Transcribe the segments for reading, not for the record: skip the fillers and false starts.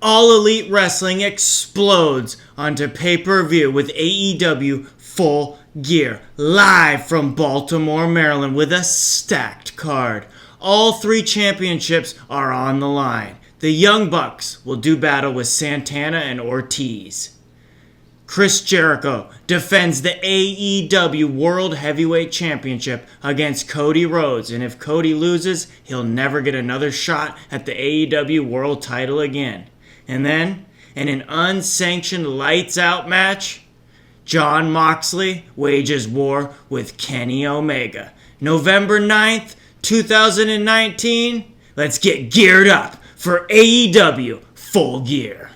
All Elite Wrestling explodes onto pay-per-view with AEW Full Gear, live from Baltimore, Maryland, with a stacked card. All three championships are on the line. The Young Bucks will do battle with Santana and Ortiz. Chris Jericho defends the AEW World Heavyweight Championship against Cody Rhodes, and if Cody loses, he'll never get another shot at the AEW World Title again. And then, in an unsanctioned lights out match, Jon Moxley wages war with Kenny Omega. November 9th, 2019, let's get geared up for AEW Full Gear.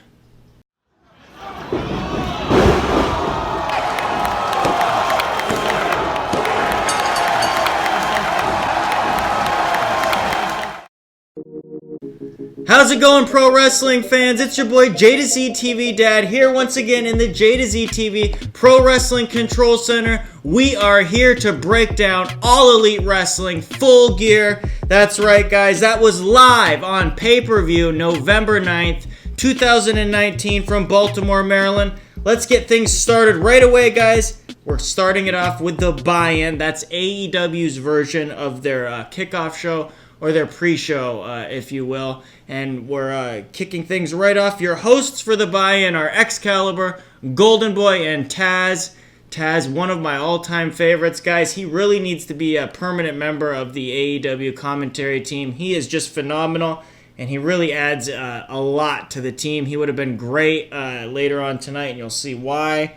How's it going, pro wrestling fans? It's your boy JtoZ TV Dad here once again in the JtoZ TV Pro Wrestling Control Center. We are here to break down All Elite Wrestling Full Gear. That's right, guys. That was live on pay-per-view November 9th, 2019 from Baltimore, Maryland. Let's get things started right away, guys. We're starting it off with the buy-in. That's AEW's version of their kickoff show, or their pre-show, if you will. And we're kicking things right off. Your hosts for the buy-in are Excalibur, Golden Boy, and Taz. Taz, one of my all-time favorites, guys. He really needs to be a permanent member of the AEW commentary team. He is just phenomenal, and he really adds a lot to the team. He would have been great later on tonight, and you'll see why.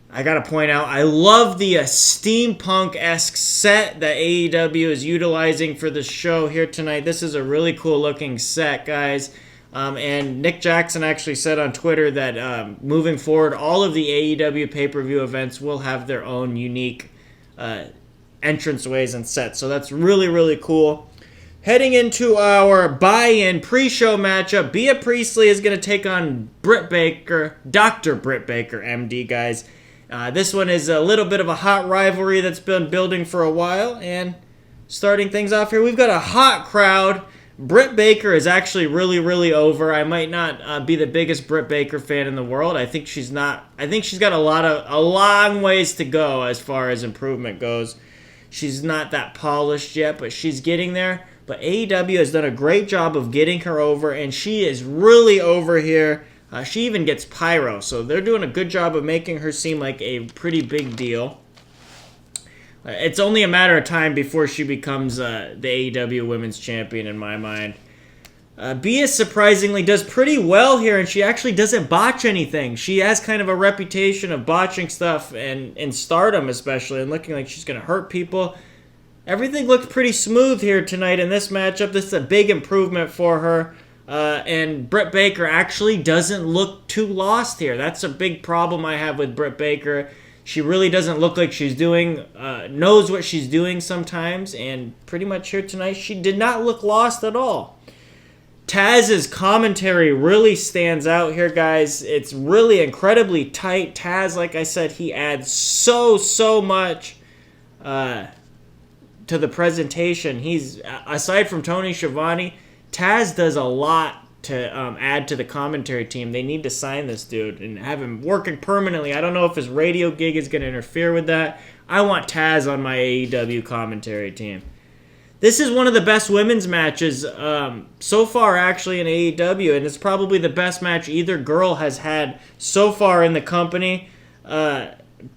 I gotta point out, I love the steampunk-esque set that AEW is utilizing for the show here tonight. This is a really cool looking set, guys. And Nick Jackson actually said on Twitter that moving forward, all of the AEW pay-per-view events will have their own unique entranceways and sets. So that's really, really cool. Heading into our buy-in pre-show matchup, Bea Priestley is going to take on Britt Baker, Dr. Britt Baker, MD, guys. This one is a little bit of a hot rivalry that's been building for a while, and starting things off here, we've got a hot crowd. Britt Baker is actually really, really over. I might not be the biggest Britt Baker fan in the world. I think she's not. I think she's got a long ways to go as far as improvement goes. She's not that polished yet, but she's getting there. But AEW has done a great job of getting her over, and she is really over here. She even gets pyro, so they're doing a good job of making her seem like a pretty big deal. It's only a matter of time before she becomes the AEW Women's Champion in my mind. Bea surprisingly does pretty well here, and she actually doesn't botch anything. She has kind of a reputation of botching stuff, and in Stardom especially, and looking like she's going to hurt people. Everything looked pretty smooth here tonight in this matchup. This is a big improvement for her. And Britt Baker actually doesn't look too lost here. That's a big problem I have with Britt Baker. She really doesn't look like she's knows what she's doing sometimes, and pretty much here tonight, she did not look lost at all. Taz's commentary really stands out here, guys. It's really incredibly tight. Taz, like I said, he adds so much to the presentation. He's, aside from Tony Schiavone, Taz does a lot to add to the commentary team. They need to sign this dude and have him working permanently. I don't know if his radio gig is going to interfere with that. I want Taz on my AEW commentary team. This is one of the best women's matches so far, actually, in AEW, and it's probably the best match either girl has had so far in the company.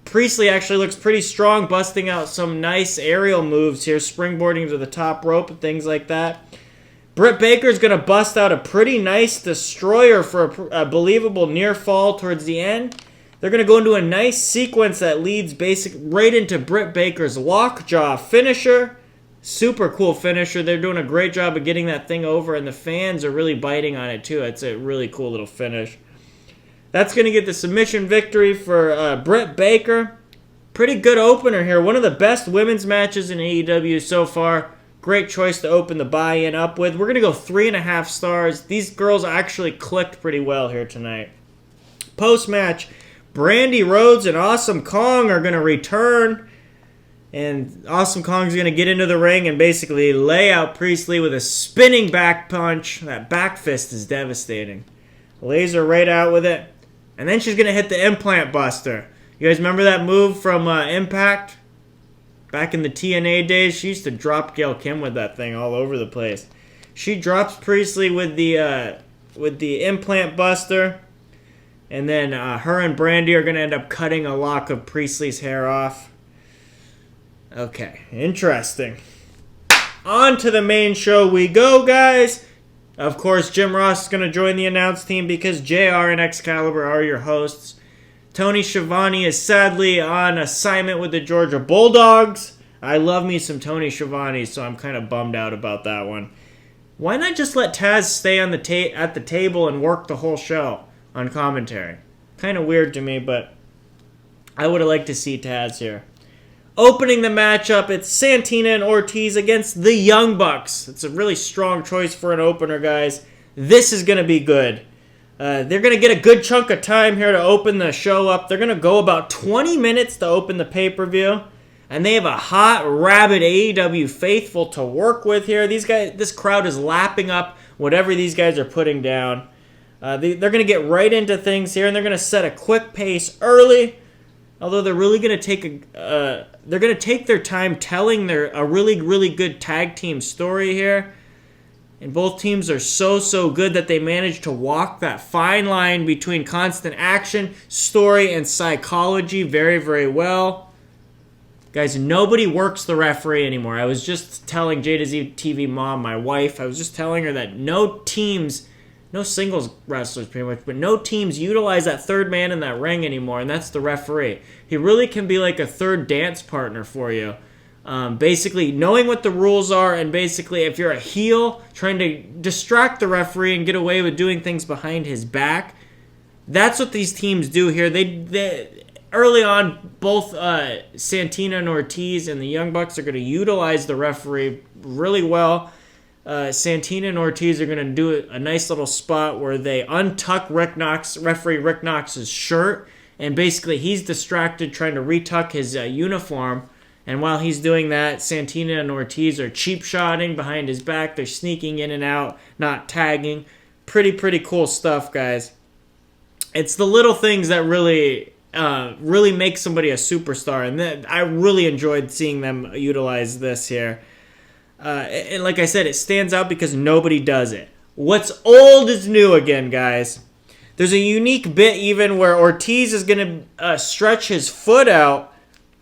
Priestley actually looks pretty strong, busting out some nice aerial moves here, springboarding to the top rope and things like that. Britt Baker's going to bust out a pretty nice destroyer for a believable near fall towards the end. They're going to go into a nice sequence that leads right into Britt Baker's lockjaw finisher. Super cool finisher. They're doing a great job of getting that thing over, and the fans are really biting on it too. It's a really cool little finish. That's going to get the submission victory for Britt Baker. Pretty good opener here. One of the best women's matches in AEW so far. Great choice to open the buy-in up with. We're going to go 3.5 stars. These girls actually clicked pretty well here tonight. Post-match, Brandy Rhodes and Awesome Kong are going to return. And Awesome Kong's going to get into the ring and basically lay out Priestley with a spinning back punch. That back fist is devastating. Lays her right out with it. And then she's going to hit the implant buster. You guys remember that move from Impact? Back in the TNA days, she used to drop Gail Kim with that thing all over the place. She drops Priestley with the implant buster. And then her and Brandy are going to end up cutting a lock of Priestley's hair off. Okay, interesting. On to the main show we go, guys. Of course, Jim Ross is going to join the announce team because JR and Excalibur are your hosts. Tony Schiavone is sadly on assignment with the Georgia Bulldogs. I love me some Tony Schiavone, so I'm kind of bummed out about that one. Why not just let Taz stay on at the table and work the whole show on commentary? Kind of weird to me, but I would have liked to see Taz here. Opening the matchup, it's Santana and Ortiz against the Young Bucks. It's a really strong choice for an opener, guys. This is going to be good. They're going to get a good chunk of time here to open the show up. They're going to go about 20 minutes to open the pay-per-view. And they have a hot, rabid AEW faithful to work with here. This crowd is lapping up whatever these guys are putting down. They're going to get right into things here, and they're going to set a quick pace early. Although they're really going to take their time telling a really, really good tag team story here. And both teams are so good that they manage to walk that fine line between constant action, story, and psychology very, very well. Guys, nobody works the referee anymore. I was just telling JtoZ TV mom, my wife, I was just telling her that no singles wrestlers pretty much, but no teams utilize that third man in that ring anymore, and that's the referee. He really can be like a third dance partner for you. Basically, knowing what the rules are, and basically if you're a heel trying to distract the referee and get away with doing things behind his back, that's what these teams do here. They early on, both Santana and Ortiz and the Young Bucks are going to utilize the referee really well. Santana and Ortiz are going to do a nice little spot where they untuck referee Rick Knox's shirt, and basically he's distracted trying to retuck his uniform. And while he's doing that, Santana and Ortiz are cheap-shotting behind his back. They're sneaking in and out, not tagging. Pretty cool stuff, guys. It's the little things that really make somebody a superstar, and I really enjoyed seeing them utilize this here. And like I said, it stands out because nobody does it. What's old is new again, guys. There's a unique bit even where Ortiz is going to stretch his foot out.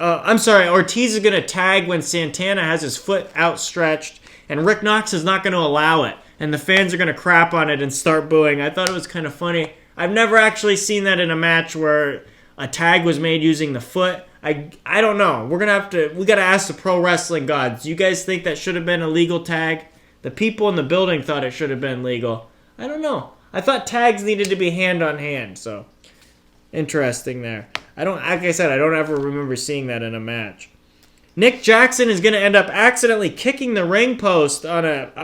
Ortiz is going to tag when Santana has his foot outstretched, and Rick Knox is not going to allow it. And the fans are going to crap on it and start booing. I thought it was kind of funny. I've never actually seen that in a match where a tag was made using the foot. I don't know. We got to ask the pro wrestling gods. You guys think that should have been a legal tag? The people in the building thought it should have been legal. I don't know. I thought tags needed to be hand on hand, so interesting there. Like I said, I don't ever remember seeing that in a match. Nick Jackson is going to end up accidentally kicking the ring post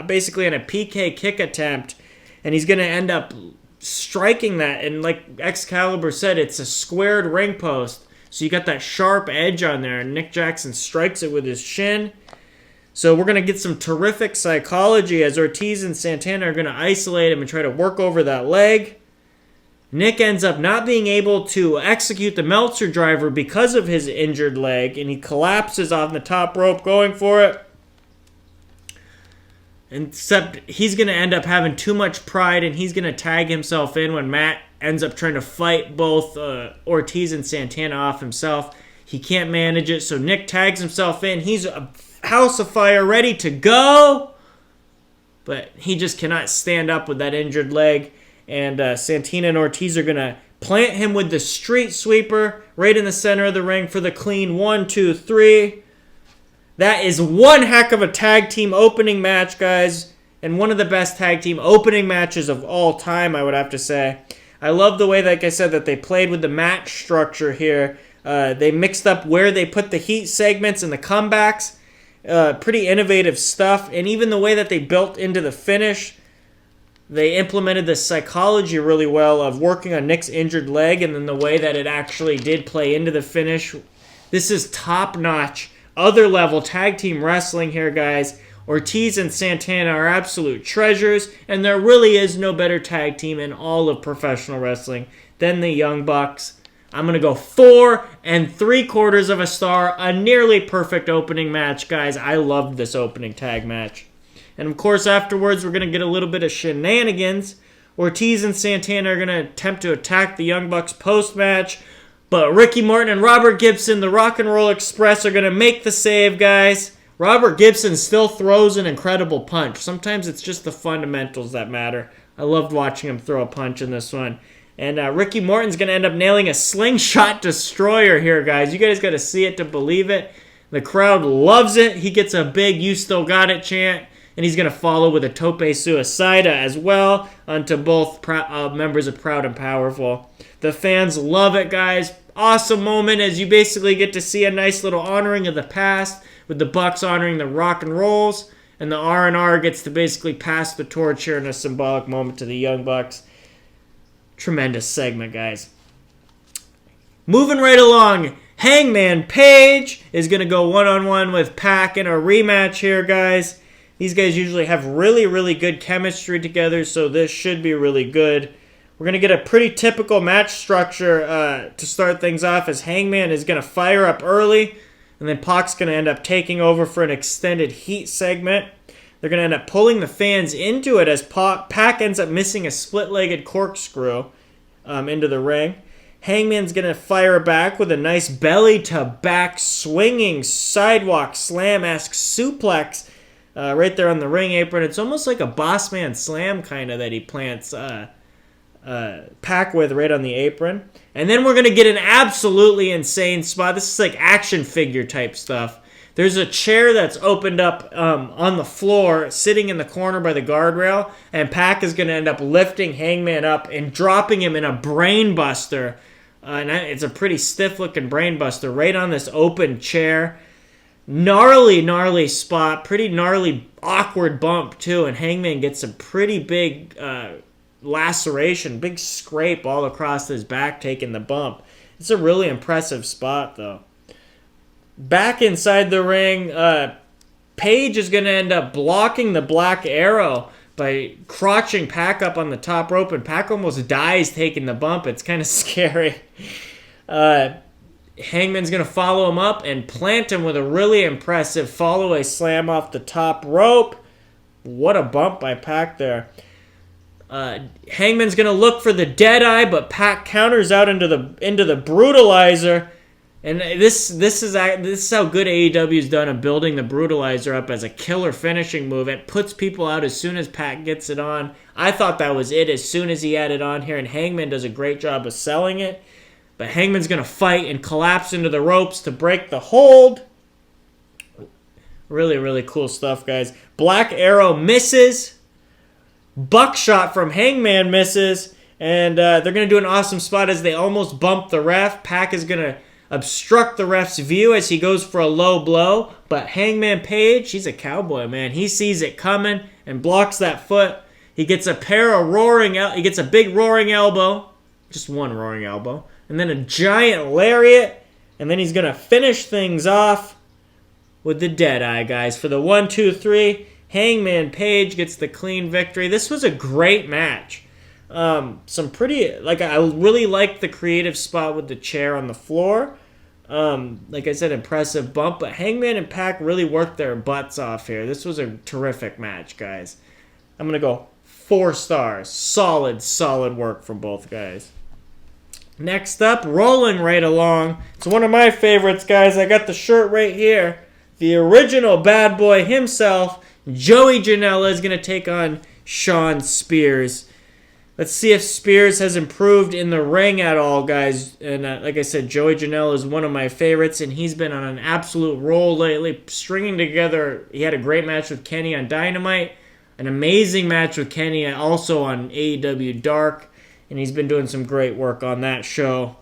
basically on a PK kick attempt, and he's going to end up striking that. And like Excalibur said, it's a squared ring post, so you got that sharp edge on there, and Nick Jackson strikes it with his shin. So we're going to get some terrific psychology as Ortiz and Santana are going to isolate him and try to work over that leg. Nick ends up not being able to execute the Meltzer driver because of his injured leg, and he collapses on the top rope going for it. Except he's going to end up having too much pride, and he's going to tag himself in when Matt ends up trying to fight both Ortiz and Santana off himself. He can't manage it, so Nick tags himself in. He's a house of fire ready to go, but he just cannot stand up with that injured leg. And Santana and Ortiz are going to plant him with the street sweeper right in the center of the ring for the clean 1, 2, 3. That is one heck of a tag team opening match, guys. And one of the best tag team opening matches of all time, I would have to say. I love the way, like I said, that they played with the match structure here. They mixed up where they put the heat segments and the comebacks. Pretty innovative stuff. And even the way that they built into the finish. They implemented the psychology really well of working on Nick's injured leg, and then the way that it actually did play into the finish. This is top-notch other level tag team wrestling here, guys. Ortiz and Santana are absolute treasures, and there really is no better tag team in all of professional wrestling than the Young Bucks. I'm going to go 4 3/4 of a star. A nearly perfect opening match, guys. I loved this opening tag match. And of course, afterwards, we're going to get a little bit of shenanigans. Ortiz and Santana are going to attempt to attack the Young Bucks post-match. But Ricky Morton and Robert Gibson, the Rock and Roll Express, are going to make the save, guys. Robert Gibson still throws an incredible punch. Sometimes it's just the fundamentals that matter. I loved watching him throw a punch in this one. And Ricky Morton's going to end up nailing a slingshot destroyer here, guys. You guys got to see it to believe it. The crowd loves it. He gets a big "You Still Got It" chant. And he's going to follow with a tope suicida as well onto both members of Proud and Powerful. The fans love it, guys. Awesome moment as you basically get to see a nice little honoring of the past with the Bucks honoring the Rock and Rolls. And the R&R gets to basically pass the torch here in a symbolic moment to the Young Bucks. Tremendous segment, guys. Moving right along, Hangman Page is going to go one-on-one with Pac in a rematch here, guys. These guys usually have really, really good chemistry together, so this should be really good. We're going to get a pretty typical match structure to start things off, as Hangman is going to fire up early, and then Pac's going to end up taking over for an extended heat segment. They're going to end up pulling the fans into it as Pac ends up missing a split-legged corkscrew into the ring. Hangman's going to fire back with a nice belly-to-back swinging sidewalk slam-esque suplex right there on the ring apron. It's almost like a boss man slam kind of that he plants Pac with right on the apron. And then we're going to get an absolutely insane spot. This is like action figure type stuff. There's a chair that's opened up on the floor, sitting in the corner by the guardrail, and Pac is going to end up lifting Hangman up and dropping him in a brain buster. And it's a pretty stiff-looking brain buster right on this open chair. Gnarly spot, pretty gnarly, awkward bump, too, and Hangman gets a pretty big laceration, big scrape all across his back taking the bump. It's a really impressive spot, though. Back inside the ring, Page is going to end up blocking the Black Arrow by crotching Pac up on the top rope, and Pac almost dies taking the bump. It's kind of scary. Hangman's going to follow him up and plant him with a really impressive follow-away slam off the top rope. What a bump by Pac there. Hangman's going to look for the Deadeye, but Pac counters out into the Brutalizer. And this is how good AEW's done of building the Brutalizer up as a killer finishing move. It puts people out as soon as Pac gets it on. I thought that was it as soon as he had it on here, and Hangman does a great job of selling it. But Hangman's going to fight and collapse into the ropes to break the hold. Really, really cool stuff, guys. Black Arrow misses. Buckshot from Hangman misses. And they're going to do an awesome spot as they almost bump the ref. Pac is going to obstruct the ref's view as he goes for a low blow. But Hangman Page, he's a cowboy, man. He sees it coming and blocks that foot. He gets a big roaring elbow. Just one roaring elbow. And then a giant lariat. And then he's going to finish things off with the Deadeye, guys. For the 1, 2, 3, Hangman Page gets the clean victory. This was a great match. I really liked the creative spot with the chair on the floor. Like I said, impressive bump. But Hangman and Pac really worked their butts off here. This was a terrific match, guys. I'm going to go 4 stars. Solid work from both guys. Next up, rolling right along. It's one of my favorites, guys. I got the shirt right here. The original bad boy himself, Joey Janela, is going to take on Shawn Spears. Let's see if Spears has improved in the ring at all, guys. And like I said, Joey Janela is one of my favorites, and he's been on an absolute roll lately, stringing together. He had a great match with Kenny on Dynamite, an amazing match with Kenny also on AEW Dark, and he's been doing some great work on that show.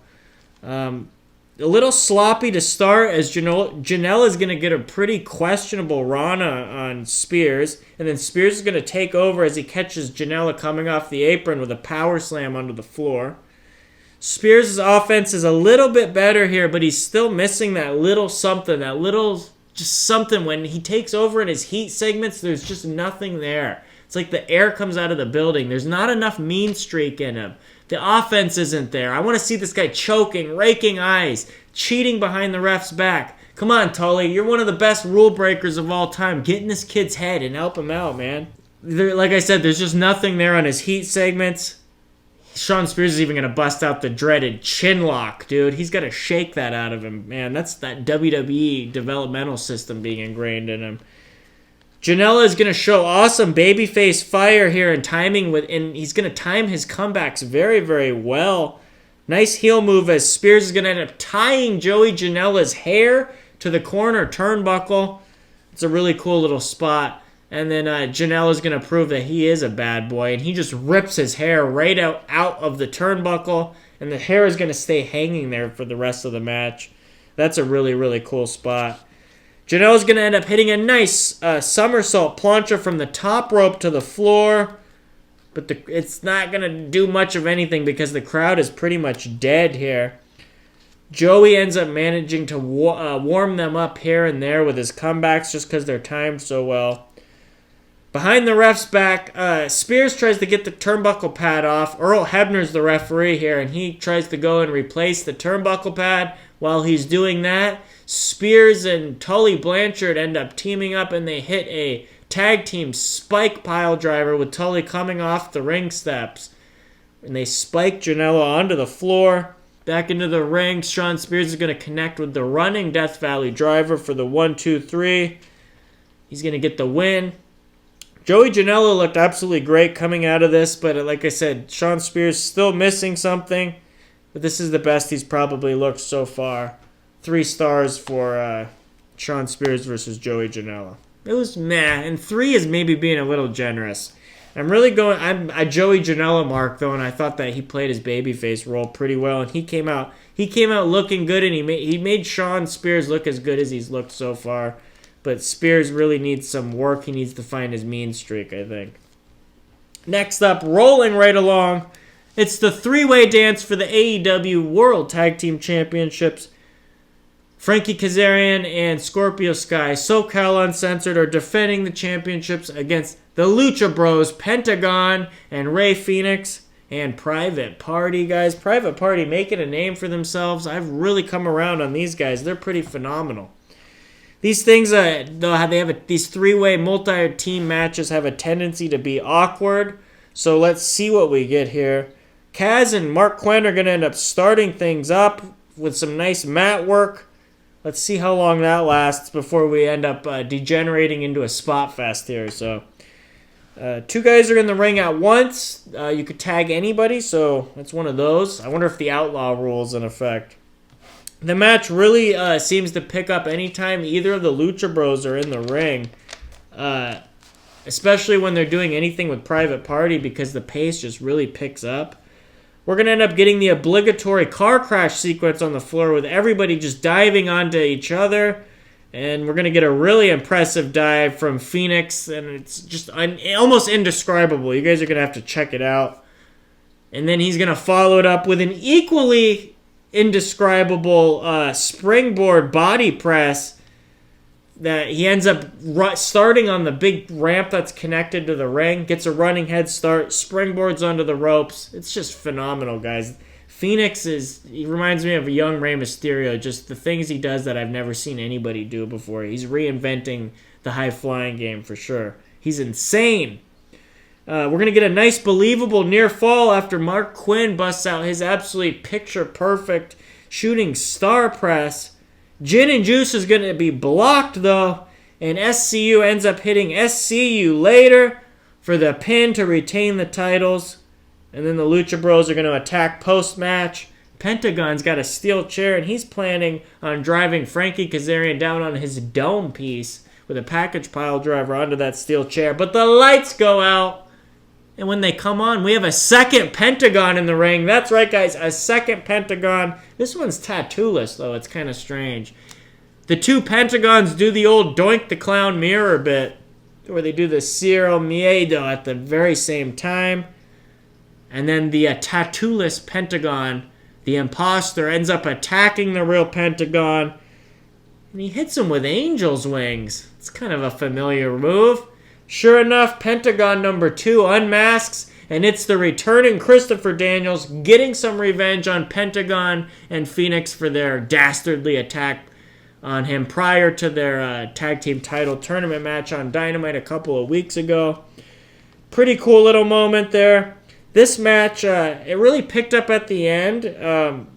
A little sloppy to start, as Janela is going to get a pretty questionable run on Spears, and then Spears is going to take over as he catches Janela coming off the apron with a power slam onto the floor. Spears' offense is a little bit better here, but he's still missing that little something, that little just something. When he takes over in his heat segments, there's just nothing there. It's like the air comes out of the building. There's not enough mean streak in him. The offense isn't there. I want to see this guy choking, raking eyes, cheating behind the ref's back. Come on, Tully. You're one of the best rule breakers of all time. Get in this kid's head and help him out, man. Like I said, there's just nothing there on his heat segments. Shawn Spears is even going to bust out the dreaded chin lock, dude. He's got to shake that out of him. Man, that's that WWE developmental system being ingrained in him. Janela is going to show awesome babyface fire here and and he's going to time his comebacks very, very well. Nice heel move as Spears is going to end up tying Joey Janela's hair to the corner turnbuckle. It's a really cool little spot. And then Janela's going to prove that he is a bad boy. And he just rips his hair right out of the turnbuckle. And the hair is going to stay hanging there for the rest of the match. That's a really, really cool spot. Janela's going to end up hitting a nice somersault plancha from the top rope to the floor. But it's not going to do much of anything because the crowd is pretty much dead here. Joey ends up managing to warm them up here and there with his comebacks just because they're timed so well. Behind the ref's back, Spears tries to get the turnbuckle pad off. Earl Hebner's the referee here, and he tries to go and replace the turnbuckle pad. While he's doing that, Spears and Tully Blanchard end up teaming up, and they hit a tag team spike pile driver with Tully coming off the ring steps. And they spike Janela onto the floor. Back into the ring, Shawn Spears is going to connect with the running Death Valley driver for the 1-2-3. He's going to get the win. Joey Janela looked absolutely great coming out of this, but like I said, Shawn Spears still missing something. But this is the best he's probably looked so far. 3 stars for Shawn Spears versus Joey Janela. It was meh, and 3 is maybe being a little generous. I'm a Joey Janela mark though, and I thought that he played his babyface role pretty well, and he came out looking good, and he made Shawn Spears look as good as he's looked so far. But Spears really needs some work. He needs to find his mean streak, I think. Next up, rolling right along, it's the 3-way dance for the AEW World Tag Team Championships. Frankie Kazarian and Scorpio Sky, SoCal Uncensored, are defending the championships against the Lucha Bros, Pentagon and Rey Fenix, and Private Party, guys. Private Party making a name for themselves. I've really come around on these guys. They're pretty phenomenal. These things, these 3-way multi-team matches have a tendency to be awkward. So let's see what we get here. Kaz and Mark Quinn are going to end up starting things up with some nice mat work. Let's see how long that lasts before we end up degenerating into a spot fest here. So 2 guys are in the ring at once. You could tag anybody, so it's one of those. I wonder if the outlaw rule is in effect. The match really seems to pick up anytime either of the Lucha Bros are in the ring, especially when they're doing anything with Private Party because the pace just really picks up. We're going to end up getting the obligatory car crash sequence on the floor with everybody just diving onto each other, and we're going to get a really impressive dive from Phoenix, and it's just almost indescribable. You guys are going to have to check it out. And then he's going to follow it up with an equally indescribable springboard body press that he ends up starting on the big ramp that's connected to the ring, gets a running head start, springboards onto the ropes. It's just phenomenal, guys. Phoenix he reminds me of a young Rey Mysterio, just the things he does that I've never seen anybody do before. He's reinventing the high-flying game for sure. He's insane. We're going to get a nice, believable near fall after Mark Quinn busts out his absolutely picture-perfect shooting star press. Gin and Juice is going to be blocked, though, and SCU ends up hitting SCU later for the pin to retain the titles. And then the Lucha Bros are going to attack post-match. Pentagon's got a steel chair, and he's planning on driving Frankie Kazarian down on his dome piece with a package pile driver onto that steel chair. But the lights go out. And when they come on, we have a second Pentagon in the ring. That's right, guys, a second Pentagon. This one's tattooless, though. It's kind of strange. The 2 Pentagons do the old Doink the Clown mirror bit, where they do the Cero Miedo at the very same time. And then the tattooless Pentagon, the imposter, ends up attacking the real Pentagon. and he hits him with angel's wings. It's kind of a familiar move. Sure enough, Pentagon number 2 unmasks, and it's the returning Christopher Daniels getting some revenge on Pentagon and Phoenix for their dastardly attack on him prior to their tag team title tournament match on Dynamite a couple of weeks ago. Pretty cool little moment there. This match, it really picked up at the end,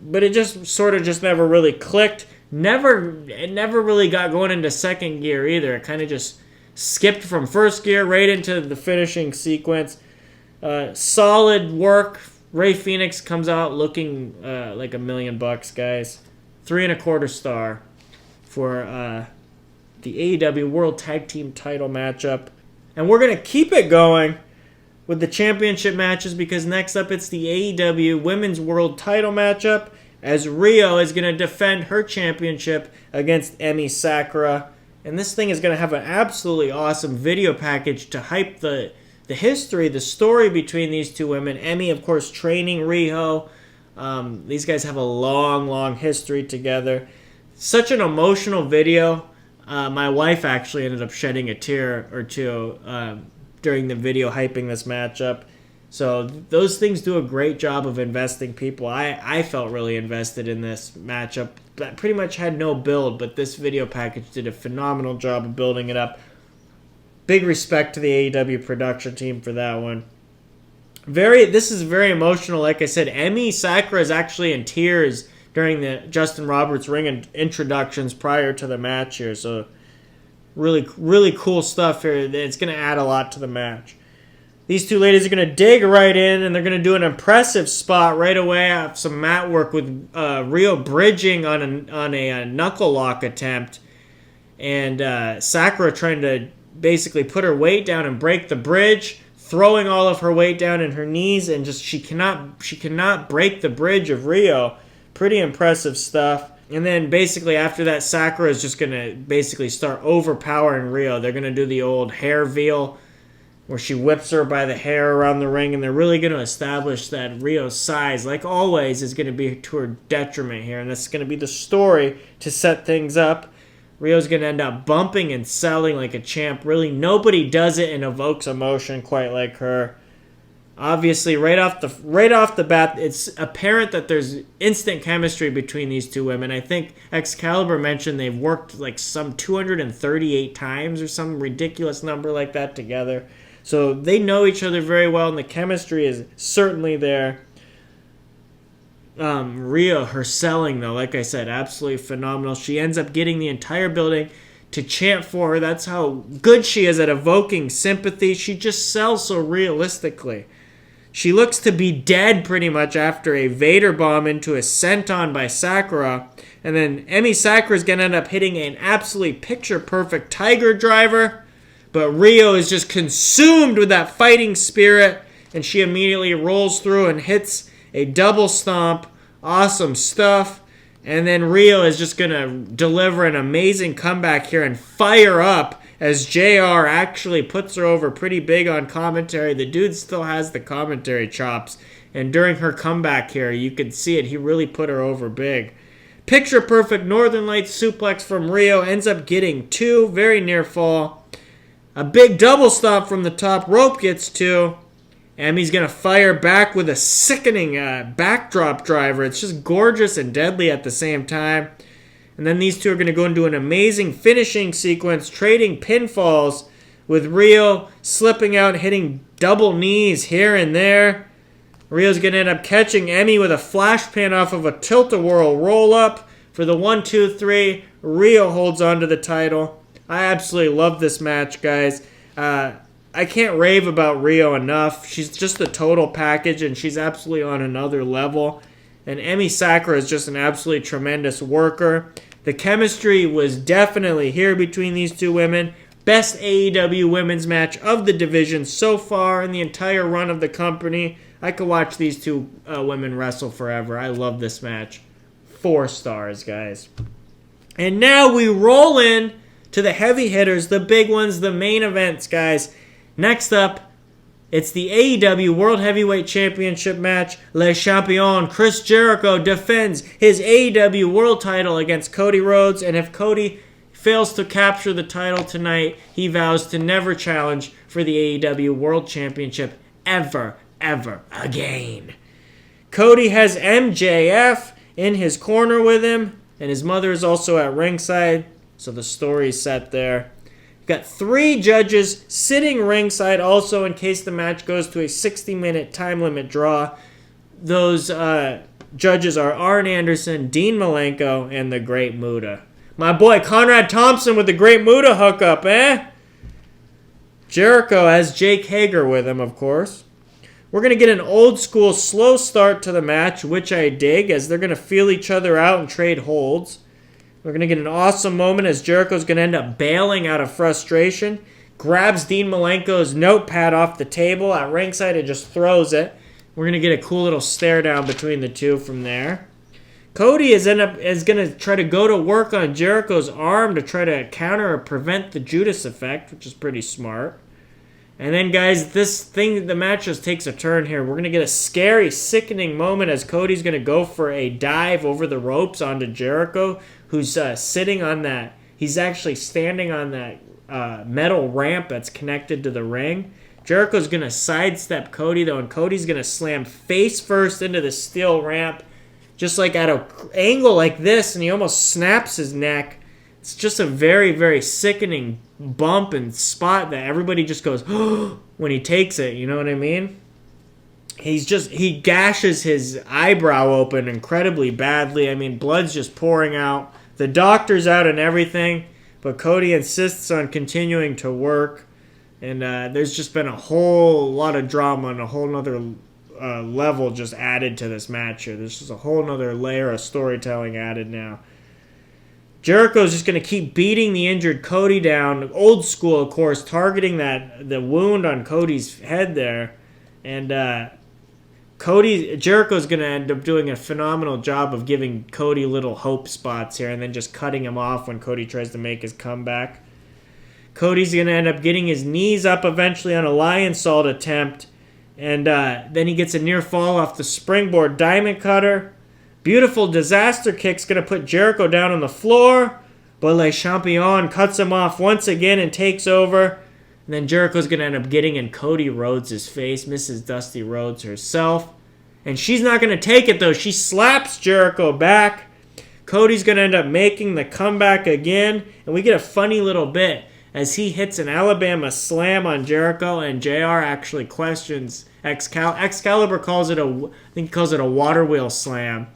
but it just never really clicked. It never really got going into second gear either. It kind of just skipped from first gear right into the finishing sequence. Solid work. Ray Phoenix comes out looking like $1 million, guys. 3.25 star for the AEW World Tag Team title matchup. And we're going to keep it going with the championship matches because next up it's the AEW Women's World Title matchup as Riho is going to defend her championship against Emi Sakura. And this thing is going to have an absolutely awesome video package to hype the history, the story between these two women. Emi, of course, training Riho. These guys have a long, long history together. Such an emotional video. My wife actually ended up shedding a tear or two during the video hyping this matchup. So those things do a great job of investing people. I felt really invested in this matchup. That pretty much had no build, but this video package did a phenomenal job of building it up. Big respect to the AEW production team for that one. This is very emotional. Like I said, Emi Sakura is actually in tears during the Justin Roberts ring introductions prior to the match here. So really, really cool stuff here. It's going to add a lot to the match. These two ladies are going to dig right in, and they're going to do an impressive spot right away. I have some mat work with Riho bridging on a knuckle lock attempt, and Sakura trying to basically put her weight down and break the bridge, throwing all of her weight down in her knees, and just she cannot break the bridge of Riho. Pretty impressive stuff. And then basically after that, Sakura is just going to basically start overpowering Riho. They're going to do the old hair veil where she whips her by the hair around the ring, and they're really going to establish that Rio's size, like always, is going to be to her detriment here, and that's going to be the story to set things up. Rio's going to end up bumping and selling like a champ. Really, nobody does it and evokes emotion quite like her. Obviously, right off the bat, it's apparent that there's instant chemistry between these two women. I think Excalibur mentioned they've worked like some 238 times or some ridiculous number like that together. So they know each other very well, and the chemistry is certainly there. Riho, her selling, though, like I said, absolutely phenomenal. She ends up getting the entire building to chant for her. That's how good she is at evoking sympathy. She just sells so realistically. She looks to be dead pretty much after a Vader bomb into a senton by Sakura. And then Emi Sakura is going to end up hitting an absolutely picture-perfect Tiger Driver. But Riho is just consumed with that fighting spirit, and she immediately rolls through and hits a double stomp. Awesome stuff. And then Riho is just going to deliver an amazing comeback here and fire up as JR actually puts her over pretty big on commentary. The dude still has the commentary chops. And during her comeback here, you could see it. He really put her over big. Picture perfect Northern Lights suplex from Riho. Ends up getting 2. Very near fall. A big double stomp from the top rope gets 2. Emi's going to fire back with a sickening backdrop driver. It's just gorgeous and deadly at the same time. And then these two are going to go into an amazing finishing sequence, trading pinfalls with Riho slipping out, hitting double knees here and there. Rio's going to end up catching Emi with a flash pan off of a tilt-a-whirl roll-up. For the 1-2-3, Riho holds on to the title. I absolutely love this match, guys. I can't rave about Riho enough. She's just a total package, and she's absolutely on another level. And Emi Sakura is just an absolutely tremendous worker. The chemistry was definitely here between these two women. Best AEW women's match of the division so far in the entire run of the company. I could watch these two women wrestle forever. I love this match. 4 stars, guys. And now we roll in to the heavy hitters, the big ones, the main events, guys. Next up, it's the AEW World Heavyweight Championship match. Le Champion Chris Jericho defends his AEW World Title against Cody Rhodes. And if Cody fails to capture the title tonight, he vows to never challenge for the AEW World Championship ever again. Cody has MJF in his corner with him, and his mother is also at ringside, so the story is set there. You've got 3 judges sitting ringside also in case the match goes to a 60-minute time limit draw. Those judges are Arn Anderson, Dean Malenko, and the Great Muta. My boy Conrad Thompson with the Great Muta hookup, eh? Jericho has Jake Hager with him, of course. We're going to get an old school slow start to the match, which I dig, as they're going to feel each other out and trade holds. We're going to get an awesome moment as Jericho's going to end up bailing out of frustration. Grabs Dean Malenko's notepad off the table at ringside and just throws it. We're going to get a cool little stare down between the two from there. Cody is going to try to go to work on Jericho's arm to try to counter or prevent the Judas effect, which is pretty smart. And then, guys, the match just takes a turn here. We're going to get a scary, sickening moment as Cody's going to go for a dive over the ropes onto Jericho, who's sitting on that. He's actually standing on that metal ramp that's connected to the ring. Jericho's going to sidestep Cody, though, and Cody's going to slam face first into the steel ramp, just like at an angle like this, and he almost snaps his neck. It's just a very, very sickening bump and spot that everybody just goes when he takes it, you know what I mean? He gashes his eyebrow open incredibly badly. I mean, blood's just pouring out. The doctor's out and everything, but Cody insists on continuing to work. And there's just been a whole lot of drama and a whole nother level just added to this match here. There's just a whole nother layer of storytelling added now. Jericho's just going to keep beating the injured Cody down. Old school, of course, targeting the wound on Cody's head there. And Jericho's going to end up doing a phenomenal job of giving Cody little hope spots here and then just cutting him off when Cody tries to make his comeback. Cody's going to end up getting his knees up eventually on a lion salt attempt. And then he gets a near fall off the springboard diamond cutter. Beautiful disaster kick's going to put Jericho down on the floor. But Le Champion cuts him off once again and takes over. And then Jericho's going to end up getting in Cody Rhodes' face, Mrs. Dusty Rhodes herself. And she's not going to take it, though. She slaps Jericho back. Cody's going to end up making the comeback again. And we get a funny little bit as he hits an Alabama slam on Jericho, and JR actually questions Excalibur calls it a water wheel slam.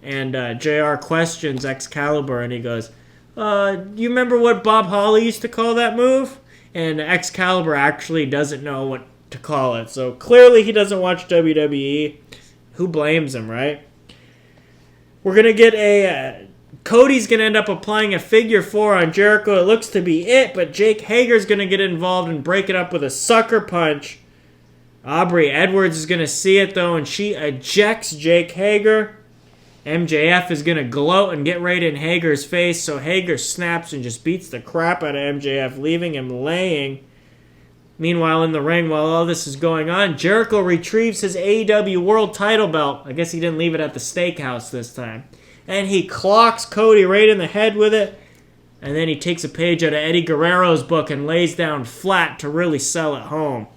And JR questions Excalibur, and he goes, you remember what Bob Holly used to call that move? And Excalibur actually doesn't know what to call it. So clearly he doesn't watch WWE. Who blames him, right? We're going to get Cody's going to end up applying a figure 4 on Jericho. It looks to be it, but Jake Hager's going to get involved and break it up with a sucker punch. Aubrey Edwards is going to see it, though, and she ejects Jake Hager. MJF is going to gloat and get right in Hager's face, so Hager snaps and just beats the crap out of MJF, leaving him laying. Meanwhile, in the ring, while all this is going on, Jericho retrieves his AEW World Title belt. I guess he didn't leave it at the steakhouse this time. And he clocks Cody right in the head with it. And then he takes a page out of Eddie Guerrero's book and lays down flat to really sell it home.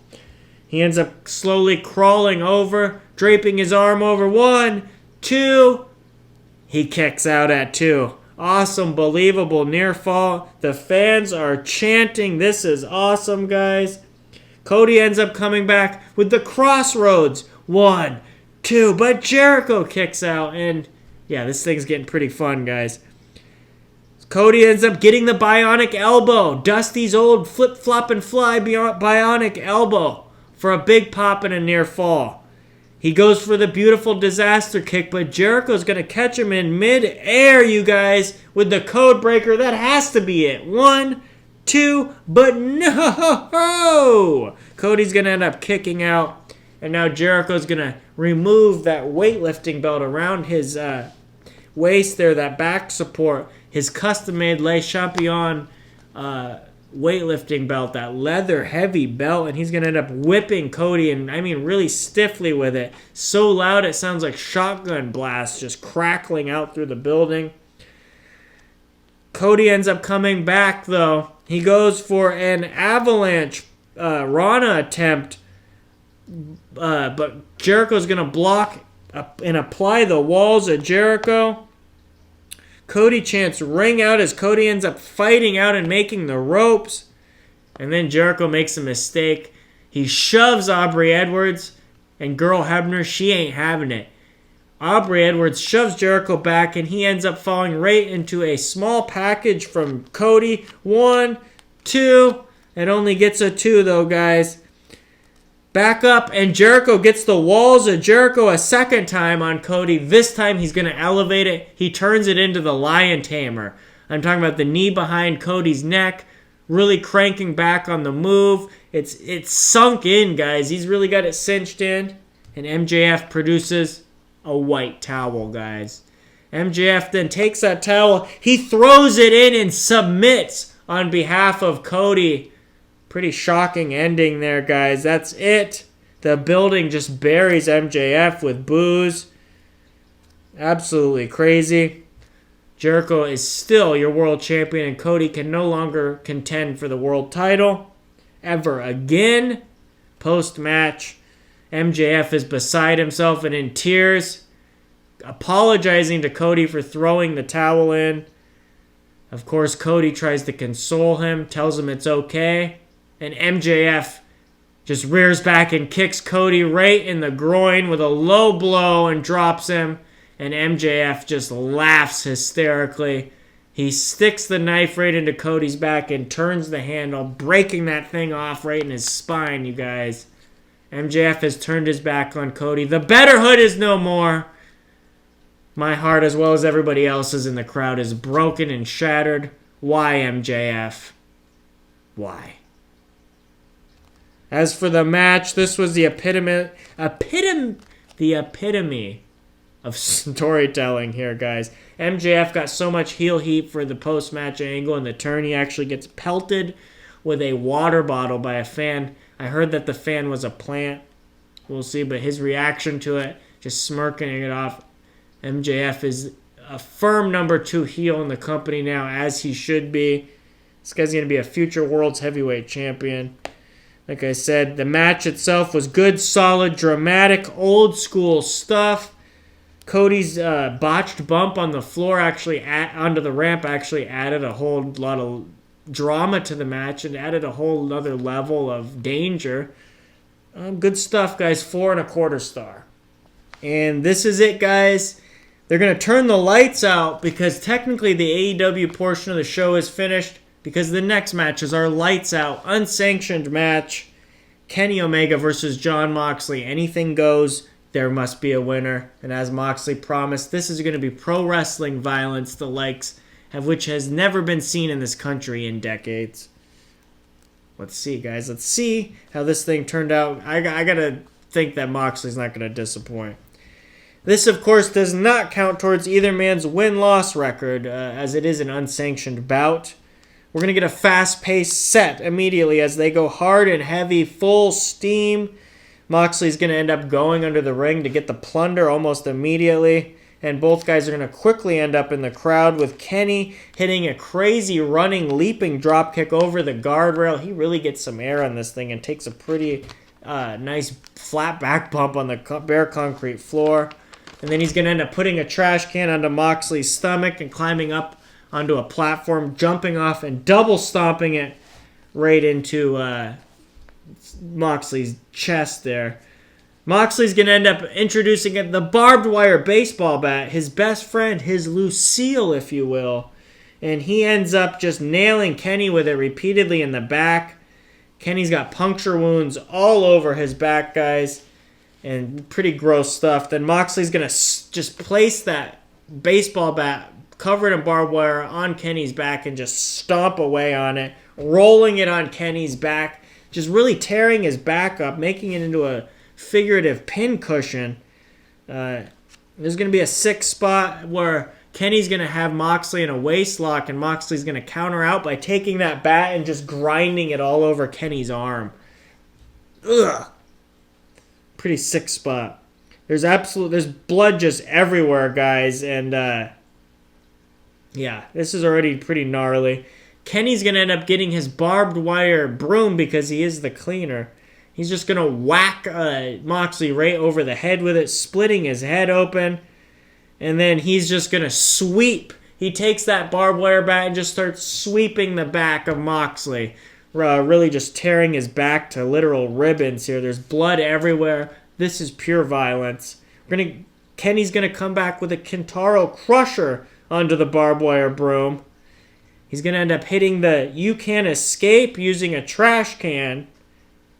He ends up slowly crawling over, draping his arm over 1, 2. He kicks out at 2. Awesome, believable near fall. The fans are chanting. This is awesome, guys. Cody ends up coming back with the crossroads. 1, 2. But Jericho kicks out. And yeah, this thing's getting pretty fun, guys. Cody ends up getting the bionic elbow. Dusty's old flip-flop and fly bionic elbow for a big pop and a near fall. He goes for the beautiful disaster kick, but Jericho's going to catch him in mid-air, you guys, with the code breaker. That has to be it. 1, 2, but no! Cody's going to end up kicking out, and now Jericho's going to remove that weightlifting belt around his waist there, that back support, his custom-made Le Champion weightlifting belt, that leather heavy belt, and he's going to end up whipping Cody, and I mean really stiffly with it. So loud it sounds like shotgun blasts just crackling out through the building. Cody ends up coming back, though. He goes for an avalanche Rana attempt, but Jericho's going to block and apply the walls of Jericho. Cody chants ring out as Cody ends up fighting out and making the ropes. And then Jericho makes a mistake. He shoves Aubrey Edwards, and Girl Hebner, she ain't having it. Aubrey Edwards shoves Jericho back, and he ends up falling right into a small package from Cody. 1, 2. It only gets a 2, though, guys. Back up, and Jericho gets the walls of Jericho a second time on Cody. This time, he's going to elevate it. He turns it into the Lion Tamer. I'm talking about the knee behind Cody's neck, really cranking back on the move. It's sunk in, guys. He's really got it cinched in. And MJF produces a white towel, guys. MJF then takes that towel. He throws it in and submits on behalf of Cody. Pretty shocking ending there, guys. That's it. The building just buries MJF with boos. Absolutely crazy. Jericho is still your world champion, and Cody can no longer contend for the world title ever again. Post-match, MJF is beside himself and in tears, apologizing to Cody for throwing the towel in. Of course, Cody tries to console him, tells him it's okay, and MJF just rears back and kicks Cody right in the groin with a low blow and drops him. And MJF just laughs hysterically. He sticks the knife right into Cody's back and turns the handle, breaking that thing off right in his spine, you guys. MJF has turned his back on Cody. The Better Hood is no more. My heart, as well as everybody else's in the crowd, is broken and shattered. Why, MJF? Why? As for the match, this was the epitome of storytelling here, guys. MJF got so much heel heat for the post-match angle and the turn. He actually gets pelted with a water bottle by a fan. I heard that the fan was a plant. We'll see, but his reaction to it, just smirking it off. MJF is a firm number 2 heel in the company now, as he should be. This guy's going to be a future World's Heavyweight Champion. Like I said, the match itself was good, solid, dramatic, old-school stuff. Cody's botched bump on the floor onto the ramp actually added a whole lot of drama to the match and added a whole other level of danger. Good stuff, guys. 4.25 stars. And this is it, guys. They're going to turn the lights out because technically the AEW portion of the show is finished because the next match is our lights out, unsanctioned match. Kenny Omega versus Jon Moxley. Anything goes. There must be a winner. And as Moxley promised, this is going to be pro wrestling violence, the likes of which has never been seen in this country in decades. Let's see, guys. Let's see how this thing turned out. I got to think that Moxley's not going to disappoint. This, of course, does not count towards either man's win-loss record, as it is an unsanctioned bout. We're going to get a fast-paced set immediately as they go hard and heavy, full steam. Moxley's going to end up going under the ring to get the plunder almost immediately. And both guys are going to quickly end up in the crowd with Kenny hitting a crazy running, leaping dropkick over the guardrail. He really gets some air on this thing and takes a pretty nice flat back bump on the bare concrete floor. And then he's going to end up putting a trash can onto Moxley's stomach and climbing up onto a platform, jumping off and double stomping it right into Moxley's chest there. Moxley's going to end up introducing the barbed wire baseball bat, his best friend, his Lucille, if you will. And he ends up just nailing Kenny with it repeatedly in the back. Kenny's got puncture wounds all over his back, guys. And pretty gross stuff. Then Moxley's going to just place that baseball bat covered in barbed wire on Kenny's back and just stomp away on it, rolling it on Kenny's back, just really tearing his back up, making it into a figurative pin cushion. There's going to be a 6 spot where Kenny's going to have Moxley in a waist lock, and Moxley's going to counter out by taking that bat and just grinding it all over Kenny's arm. Ugh. Pretty sick spot. There's blood just everywhere, guys, and Yeah, this is already pretty gnarly. Kenny's going to end up getting his barbed wire broom because he is the cleaner. He's just going to whack Moxley right over the head with it, splitting his head open. And then he's just going to sweep. He takes that barbed wire bat and just starts sweeping the back of Moxley. Really just tearing his back to literal ribbons here. There's blood everywhere. This is pure violence. Kenny's going to come back with a Kintaro Crusher onto the barbed wire broom. He's going to end up hitting the You Can't Escape using a trash can.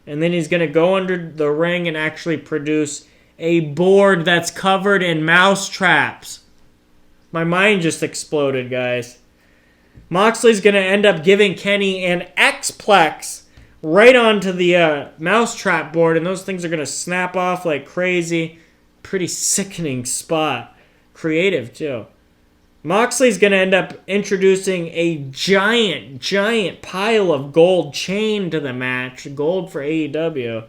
And then he's going to go under the ring and actually produce a board that's covered in mouse traps. My mind just exploded, guys. Moxley's going to end up giving Kenny an X-Plex right onto the mousetrap board, and those things are going to snap off like crazy. Pretty sickening spot. Creative, too. Moxley's going to end up introducing a giant pile of gold chain to the match. Gold for AEW.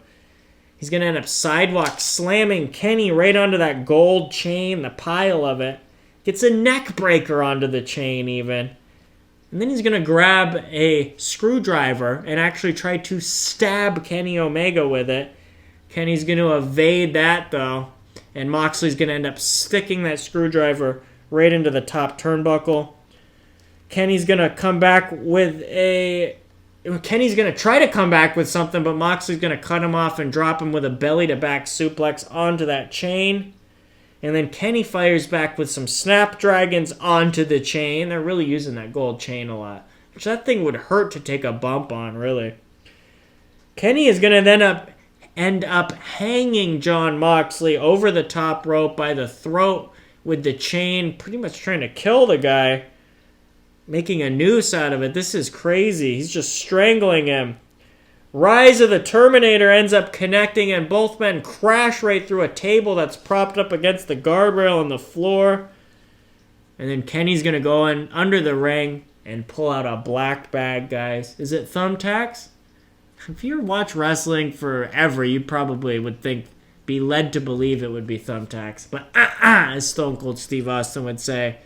He's going to end up sidewalk slamming Kenny right onto that gold chain, the pile of it. Gets a neck breaker onto the chain even. And then he's going to grab a screwdriver and actually try to stab Kenny Omega with it. Kenny's going to evade that, though. And Moxley's going to end up sticking that screwdriver right into the top turnbuckle. Kenny's going to come back with Kenny's going to try to come back with something, but Moxley's going to cut him off and drop him with a belly-to-back suplex onto that chain. And then Kenny fires back with some Snapdragons onto the chain. They're really using that gold chain a lot. Which that thing would hurt to take a bump on, really. Kenny is going to then end up hanging Jon Moxley over the top rope by the throat with the chain, pretty much trying to kill the guy. Making a noose out of it. This is crazy. He's just strangling him. Rise of the Terminator ends up connecting, and both men crash right through a table that's propped up against the guardrail on the floor. And then Kenny's going to go in under the ring and pull out a black bag, guys. Is it thumbtacks? If you watch wrestling forever, you probably would be led to believe it would be thumbtacks. But as Stone Cold Steve Austin would say,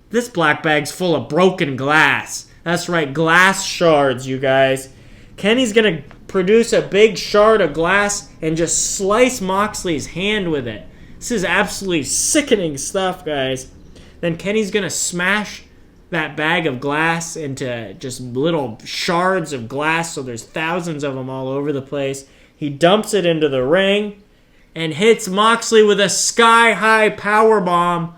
this black bag's full of broken glass. That's right, glass shards, you guys. Kenny's going to produce a big shard of glass and just slice Moxley's hand with it. This is absolutely sickening stuff, guys. Then Kenny's going to smash that bag of glass into just little shards of glass, so there's thousands of them all over the place. He dumps it into the ring and hits Moxley with a sky-high powerbomb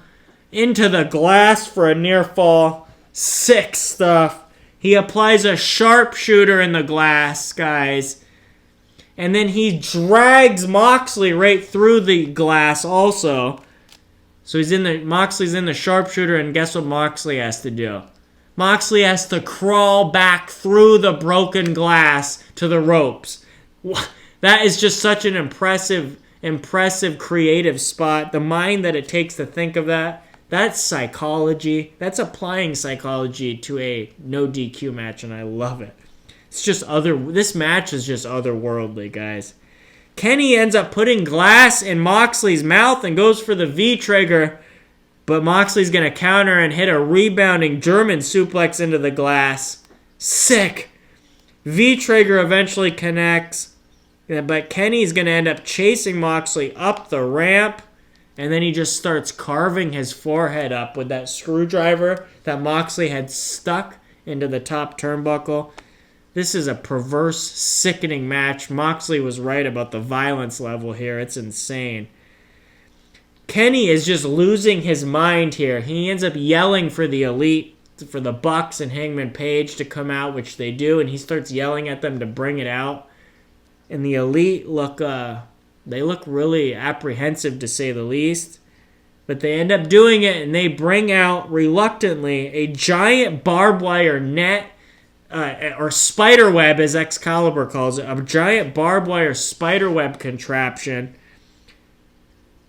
into the glass for a near fall. Sick stuff. He applies a sharpshooter in the glass, guys. And then he drags Moxley right through the glass also. So Moxley's in the sharpshooter, and guess what Moxley has to do? Moxley has to crawl back through the broken glass to the ropes. That is just such an impressive creative spot. The mind that it takes to think of that. That's psychology. That's applying psychology to a no DQ match, and I love it. This match is just otherworldly, guys. Kenny ends up putting glass in Moxley's mouth and goes for the V-trigger, but Moxley's going to counter and hit a rebounding German suplex into the glass. Sick. V-trigger eventually connects, but Kenny's going to end up chasing Moxley up the ramp. And then he just starts carving his forehead up with that screwdriver that Moxley had stuck into the top turnbuckle. This is a perverse, sickening match. Moxley was right about the violence level here. It's insane. Kenny is just losing his mind here. He ends up yelling for the Elite, for the Bucks and Hangman Page to come out, which they do. And he starts yelling at them to bring it out. And the Elite look really apprehensive, to say the least. But they end up doing it, and they bring out, reluctantly, a giant barbed wire net, or spider web, as Excalibur calls it. A giant barbed wire spider web contraption.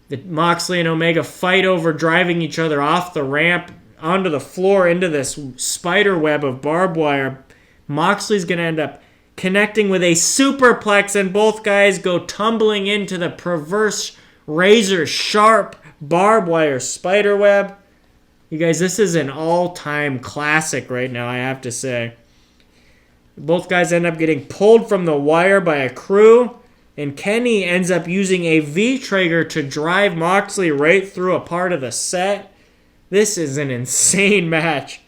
That Moxley and Omega fight over, driving each other off the ramp onto the floor into this spider web of barbed wire. Moxley's going to end up connecting with a superplex, and both guys go tumbling into the perverse, razor-sharp barbed wire spiderweb. You guys, this is an all-time classic right now, I have to say. Both guys end up getting pulled from the wire by a crew, and Kenny ends up using a V-trigger to drive Moxley right through a part of the set. This is an insane match.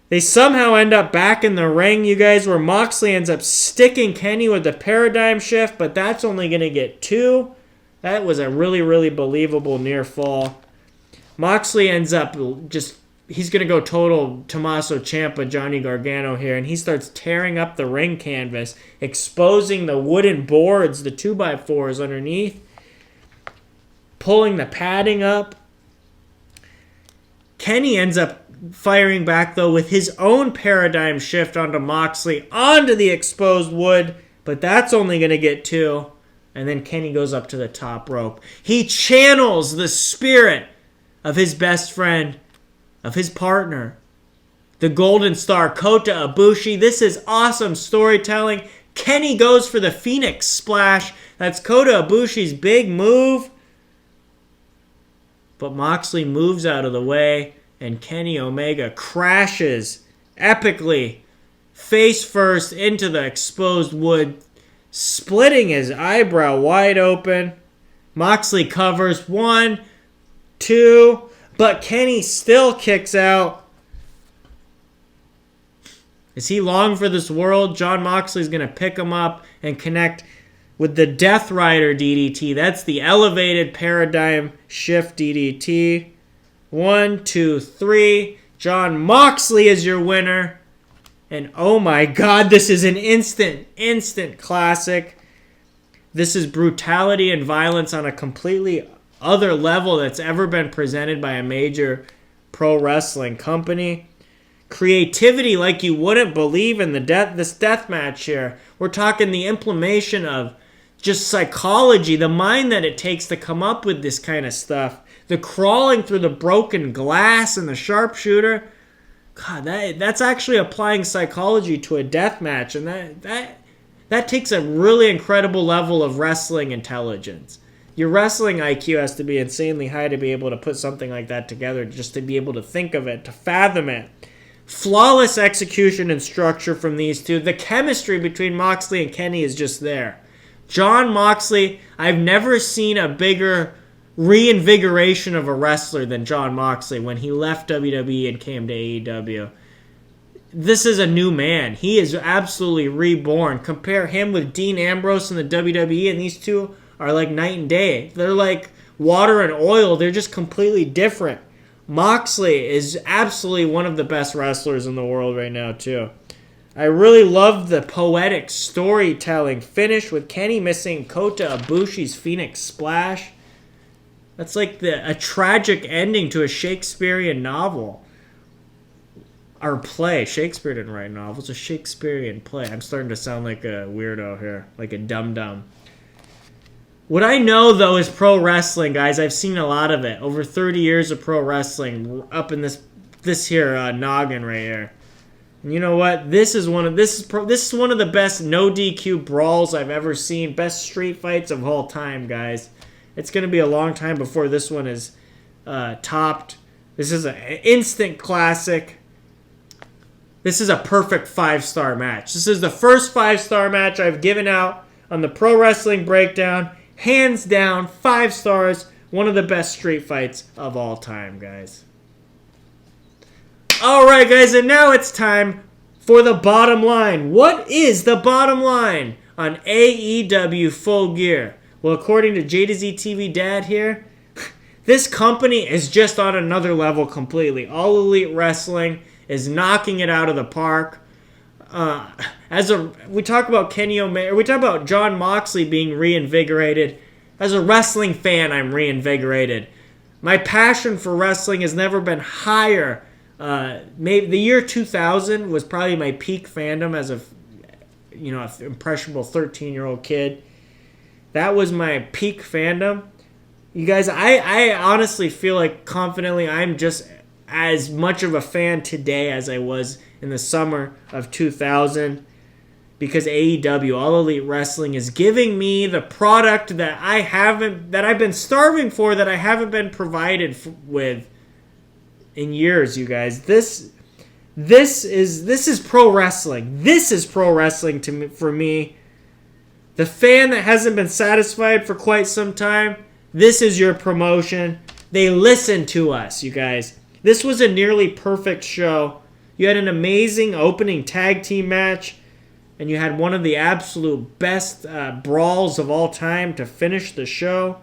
They somehow end up back in the ring, you guys, where Moxley ends up sticking Kenny with the paradigm shift, but that's only going to get 2. That was a really, really believable near fall. Moxley ends up he's going to go total Tommaso Ciampa, Johnny Gargano here, and he starts tearing up the ring canvas, exposing the wooden boards, the 2x4s underneath, pulling the padding up. Kenny ends up firing back, though, with his own paradigm shift onto Moxley, onto the exposed wood, but that's only going to get 2. And then Kenny goes up to the top rope. He channels the spirit of his best friend, of his partner, the Golden Star, Kota Ibushi. This is awesome storytelling. Kenny goes for the Phoenix Splash. That's Kota Ibushi's big move. But Moxley moves out of the way, and Kenny Omega crashes epically, face first into the exposed wood, splitting his eyebrow wide open. Moxley covers 1, 2, but Kenny still kicks out. Is he long for this world? Jon Moxley's going to pick him up and connect with the Death Rider DDT. That's the elevated paradigm shift DDT. 1, 2, 3. Jon Moxley is your winner. And oh my God, this is an instant classic. This is brutality and violence on a completely other level that's ever been presented by a major pro wrestling company. Creativity like you wouldn't believe in this death match here. We're talking the implementation of just psychology, the mind that it takes to come up with this kind of stuff. The crawling through the broken glass and the sharpshooter. God, that's actually applying psychology to a death match, and that takes a really incredible level of wrestling intelligence. Your wrestling IQ has to be insanely high to be able to put something like that together, just to be able to think of it, to fathom it. Flawless execution and structure from these two. The chemistry between Moxley and Kenny is just there. Jon Moxley, I've never seen a bigger reinvigoration of a wrestler than Jon Moxley when he left WWE and came to AEW. This is a new man. He is absolutely reborn. Compare him with Dean Ambrose in the WWE, and these two are like night and day. They're like water and oil. They're just completely different. Moxley is absolutely one of the best wrestlers in the world right now, too. I really love the poetic storytelling finish with Kenny missing Kota Ibushi's Phoenix Splash. That's like a tragic ending to a Shakespearean novel. Or play. Shakespeare didn't write novels. A Shakespearean play. I'm starting to sound like a weirdo here. Like a dum-dum. What I know, though, is pro wrestling, guys. I've seen a lot of it. Over 30 years of pro wrestling up in this here noggin right here. And you know what? This is one of the best no DQ brawls I've ever seen. Best street fights of all time, guys. It's going to be a long time before this one is topped. This is an instant classic. This is a perfect 5-star match. This is the first 5-star match I've given out on the Pro Wrestling Breakdown. Hands down, 5 stars. One of the best street fights of all time, guys. Alright, guys, and now it's time for the bottom line. What is the bottom line on AEW Full Gear? Well, according to JtoZ TV Dad here, this company is just on another level completely. All Elite Wrestling is knocking it out of the park. We talk about Kenny Omega, we talk about Jon Moxley being reinvigorated. As a wrestling fan, I'm reinvigorated. My passion for wrestling has never been higher. Maybe the year 2000 was probably my peak fandom as an impressionable 13-year-old kid. That was my peak fandom. You guys, I honestly feel like confidently I'm just as much of a fan today as I was in the summer of 2000, because AEW, All Elite Wrestling, is giving me the product that I've been starving for, that I haven't been provided with in years, you guys. This is pro wrestling. This is pro wrestling for me. The fan that hasn't been satisfied for quite some time, this is your promotion. They listen to us, you guys. This was a nearly perfect show. You had an amazing opening tag team match, and you had one of the absolute best brawls of all time to finish the show.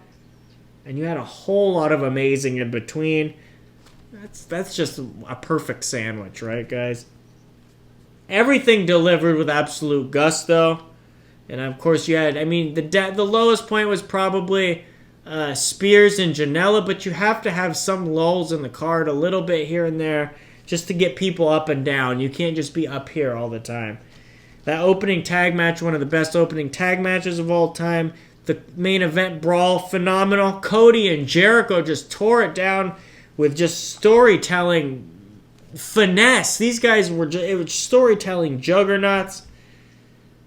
And you had a whole lot of amazing in between. That's just a perfect sandwich, right, guys? Everything delivered with absolute gusto. And, of course, you had, I mean, the lowest point was probably Spears and Janela, but you have to have some lulls in the card a little bit here and there just to get people up and down. You can't just be up here all the time. That opening tag match, one of the best opening tag matches of all time. The main event brawl, phenomenal. Cody and Jericho just tore it down with just storytelling finesse. These guys were storytelling juggernauts.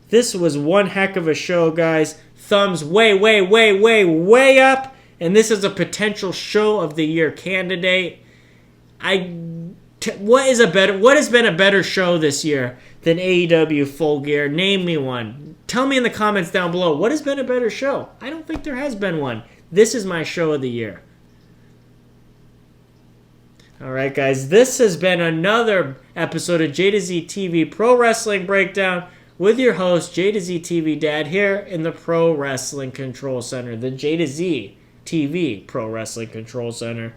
This was one heck of a show, guys. Thumbs way up. And this is a potential show of the year candidate. What has been a better show this year than AEW Full Gear? Name me one. Tell me in the comments down below. What has been a better show? I don't think there has been one. This is my show of the year. Alright, guys. This has been another episode of JtoZ TV Pro Wrestling Breakdown with your host, JtoZ TV Dad, here in the Pro Wrestling Control Center. The JtoZ TV Pro Wrestling Control Center.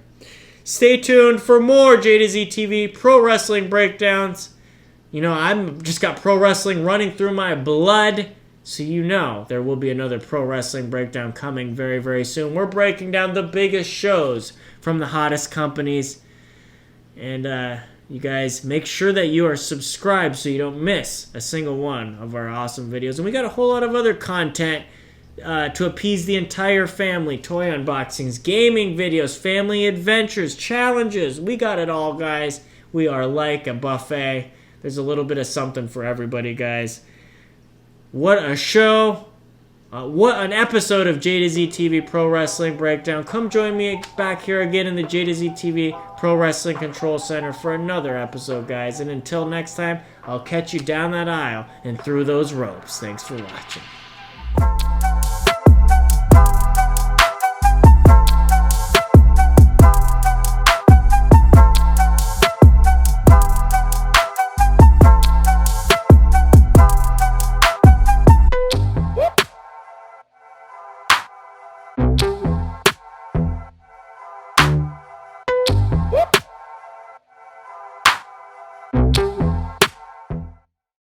Stay tuned for more JtoZ TV Pro Wrestling Breakdowns. You know, I've just got pro wrestling running through my blood. So you know there will be another pro wrestling breakdown coming very, very soon. We're breaking down the biggest shows from the hottest companies. And you guys, make sure that you are subscribed so you don't miss a single one of our awesome videos. And we got a whole lot of other content to appease the entire family. Toy unboxings, gaming videos, family adventures, challenges. We got it all, guys. We are like a buffet. There's a little bit of something for everybody, guys. What a show. What an episode of JtoZ TV Pro Wrestling Breakdown. Come join me back here again in the JtoZ TV Pro Wrestling Control Center for another episode, guys. And until next time, I'll catch you down that aisle and through those ropes. Thanks for watching.